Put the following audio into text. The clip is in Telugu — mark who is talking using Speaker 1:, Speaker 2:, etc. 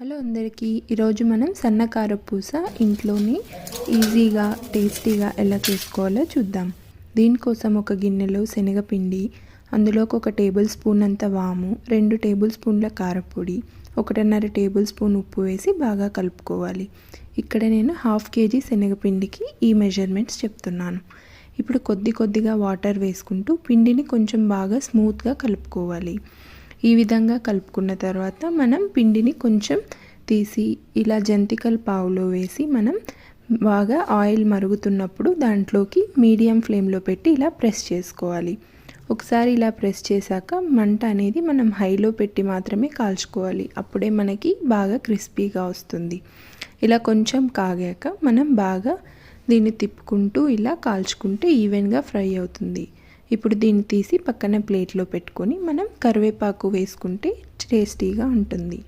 Speaker 1: హలో అందరికీ, ఈరోజు మనం సన్నకారపూస ఇంట్లోనే ఈజీగా టేస్టీగా ఎలా చేసుకోవాలో చూద్దాం. దీనికోసం ఒక గిన్నెలో శనగపిండి, అందులోకి 1 టేబుల్ స్పూన్ అంత వాము, 2 టేబుల్ స్పూన్ల కారపొడి, 1.5 టేబుల్ స్పూన్ ఉప్పు వేసి బాగా కలుపుకోవాలి. ఇక్కడ నేను 1/2 కేజీ శనగపిండికి ఈ మెజర్మెంట్స్ చెప్తున్నాను. ఇప్పుడు కొద్దిగా వాటర్ వేసుకుంటూ పిండిని కొంచెం బాగా స్మూత్గా కలుపుకోవాలి. ఈ విధంగా కలుపుకున్న తర్వాత మనం పిండిని కొంచెం తీసి ఇలా జంతికల పావులో వేసి మనం బాగా ఆయిల్ మరుగుతున్నప్పుడు దాంట్లోకి మీడియం ఫ్లేమ్లో పెట్టి ఇలా ప్రెస్ చేసుకోవాలి. ఒకసారి ఇలా ప్రెస్ చేశాక మంట అనేది మనం హైలో పెట్టి మాత్రమే కాల్చుకోవాలి. అప్పుడే మనకి బాగా క్రిస్పీగా వస్తుంది. ఇలా కొంచెం కాగాక మనం బాగా దీన్ని తిప్పుకుంటూ ఇలా కాల్చుకుంటే ఈవెన్గా ఫ్రై అవుతుంది. ఇప్పుడు దీన్ని తీసి పక్కన ప్లేట్లో పెట్టుకొని మనం కరివేపాకు వేసుకుంటే టేస్టీగా ఉంటుంది.